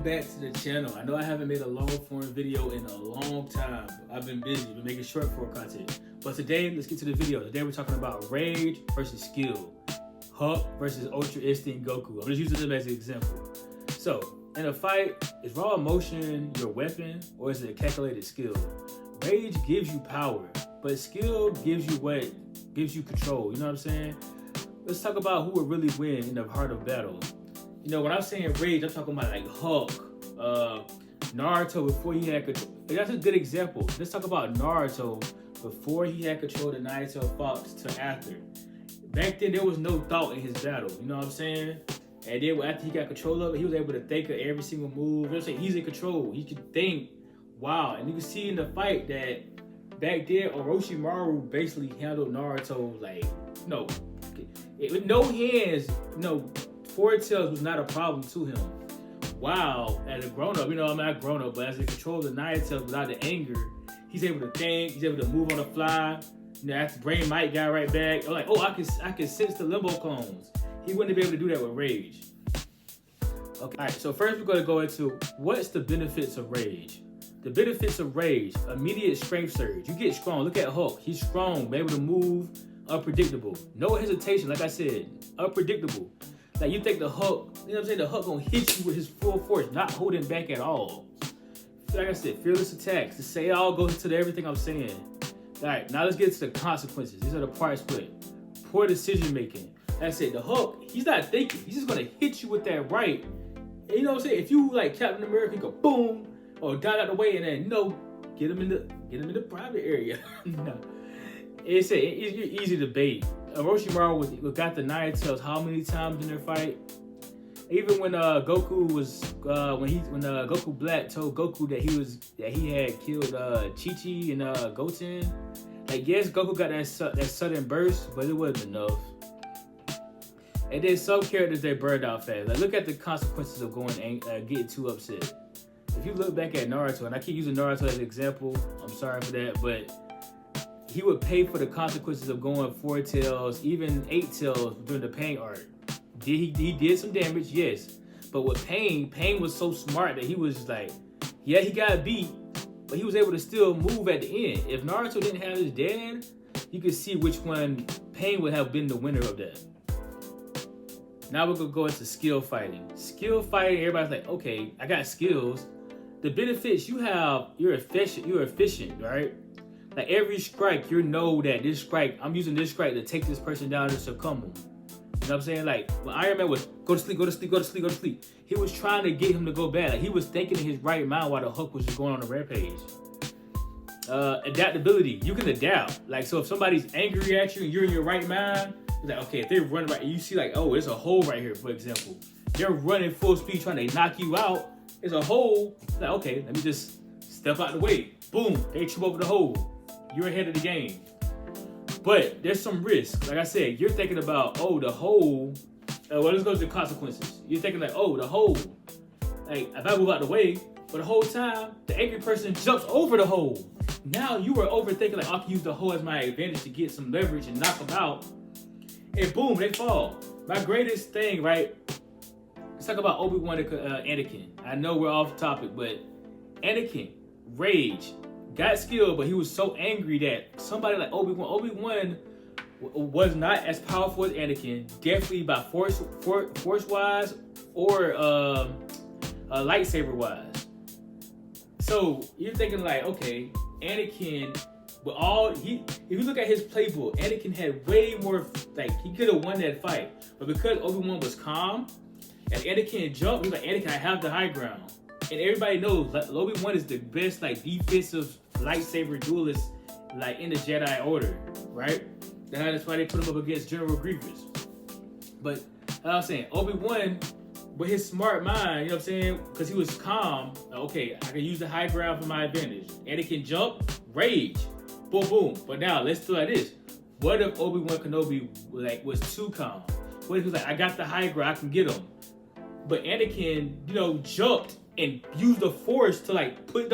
back to the channel. I know I haven't made a long form video in a long time. I've been busy, been making short form content. But today, let's get to the video. Today we're talking about rage versus skill. Hulk versus Ultra Instinct Goku. I'm just using them as an example. So, in a fight, is raw emotion your weapon or is it a calculated skill? Rage gives you power, but skill gives you what? Gives you control, you know what I'm saying? Let's talk about who would really win in the heart of battle. You know, when I'm saying rage, I'm talking about like Hulk, Naruto before he had control. That's a good example. Let's talk about Naruto before he had control of the Nine-Tailed Fox to after. Back then, there was no thought in his battle, you know what I'm saying? And then after he got control of it, he was able to think of every single move. You know what I'm saying? He's in control. He can think, wow. And you can see in the fight that back then, Orochimaru basically handled Naruto like, no. With no hands, Four Tails was not a problem to him. Wow, as a grown-up, I'm not grown-up, but as he controlled the Nine Tails without the anger, he's able to think, he's able to move on the fly. After Brain Mike got right back, I'm like, oh, I can sense the limbo clones. He wouldn't be able to do that with rage. Okay, all right, so first we're going to go into what's the benefits of rage. The benefits of rage: immediate strength surge. You get strong. Look at Hulk. He's strong, able to move, unpredictable. No hesitation, like I said, unpredictable. Like you think the Hulk, the Hulk gonna hit you with his full force, not holding back at all. Like I said, fearless attacks. To say it all goes into everything I'm saying. All right, now let's get to the consequences. These are the parts split. Poor decision making. Like I said, the Hulk, he's not thinking. He's just gonna hit you with that right. And you know what I'm saying? If you like Captain America, you go boom, or dive out the way, and then get him in the private area. No. It's easy to bait. Orochimaru got the Nine Tails how many times in their fight? Even when Goku was when Goku Black told Goku that he had killed Chi-Chi and Goten. Like yes, Goku got that sudden burst, but it wasn't enough. And then some characters they burned out fast. Like look at the consequences of getting too upset. If you look back at Naruto, and I keep using Naruto as an example, I'm sorry for that, but he would pay for the consequences of going 4 tails, even 8 tails during the Pain arc. He did some damage, yes. But with Pain was so smart that he was just like, yeah, he got beat, but he was able to still move at the end. If Naruto didn't have his dad, you could see which one Pain would have been the winner of that. Now we're gonna go into skill fighting. Skill fighting, everybody's like, okay, I got skills. The benefits you have, you're efficient, right? Like every strike, you know that this strike, I'm using this strike to take this person down and succumb him. You know what I'm saying? Like when Iron Man was go to sleep, go to sleep, go to sleep, go to sleep. He was trying to get him to go bad. Like he was thinking in his right mind while the Hulk was just going on a rampage. Adaptability, you can adapt. Like so if somebody's angry at you and you're in your right mind, you're like, okay, if they're running right, you see like, oh, there's a hole right here, for example. They're running full speed trying to knock you out. There's a hole. Like, okay, let me just step out the way. Boom, they trip over the hole. You're ahead of the game. But there's some risk. Like I said, you're thinking about, oh, the hole. Well, let's go to the consequences. You're thinking like, oh, the hole. Like, if I move out the way, but the whole time, the angry person jumps over the hole. Now you are overthinking, like, I can use the hole as my advantage to get some leverage and knock them out. And boom, they fall. My greatest thing, right? Let's talk about Obi-Wan and Anakin. I know we're off topic, but Anakin, rage. Got skill, but he was so angry that somebody like Obi-Wan was not as powerful as Anakin, definitely by force-wise or lightsaber-wise. So you're thinking like, okay, Anakin, if you look at his playbook, Anakin had way more, like he could have won that fight, but because Obi-Wan was calm, and Anakin jumped, he was like, Anakin, I have the high ground. And everybody knows like, Obi-Wan is the best like defensive lightsaber duelist like in the Jedi Order, right? That's why they put him up against General Grievous. But I was saying, Obi-Wan, with his smart mind, you know what I'm saying? Because he was calm, okay, I can use the high ground for my advantage. Anakin jump, rage, boom, boom. But now let's do like this. What if Obi-Wan Kenobi was too calm? What if he was like, I got the high ground, I can get him. But Anakin, jumped and used the force to like push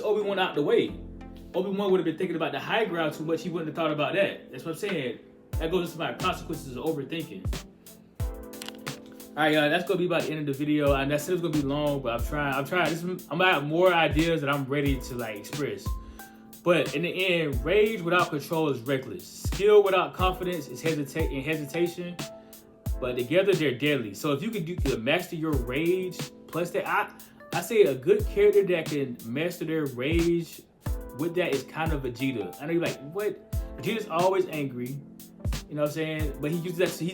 Obi-Wan out the way. Obi-Wan would have been thinking about the high ground too much. He wouldn't have thought about that. That's what I'm saying. That goes into my consequences of overthinking. All right, y'all, that's gonna be about the end of the video. And I said it was gonna be long, but I'm trying. I'm gonna have more ideas that I'm ready to like express. But in the end, rage without control is reckless. Skill without confidence is hesitation. But together they're deadly. So if you can master your rage, plus that, I say a good character that can master their rage with that is kind of Vegeta. I know you're like, what? Vegeta's always angry. You know what I'm saying? But he uses that. So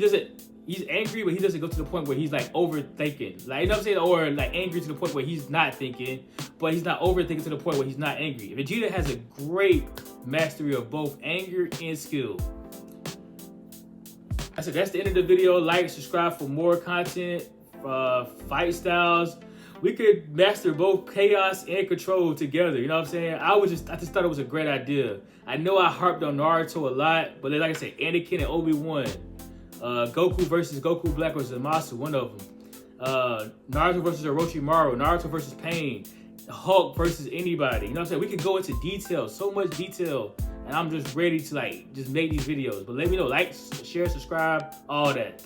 he's angry, but he doesn't go to the point where he's like overthinking. Like, you know what I'm saying? Or like angry to the point where he's not thinking, but he's not overthinking to the point where he's not angry. Vegeta has a great mastery of both anger and skill. I said that's the end of the video. Like, subscribe for more content, fight styles. We could master both chaos and control together. You know what I'm saying? I just thought it was a great idea. I know I harped on Naruto a lot, but like I said, Anakin and Obi-Wan, Goku versus Goku Black versus Zamasu, one of them. Naruto versus Orochimaru, Naruto versus Pain, Hulk versus anybody. You know what I'm saying? We could go into detail, so much detail, and I'm just ready to like just make these videos. But let me know, like, share, subscribe, all that.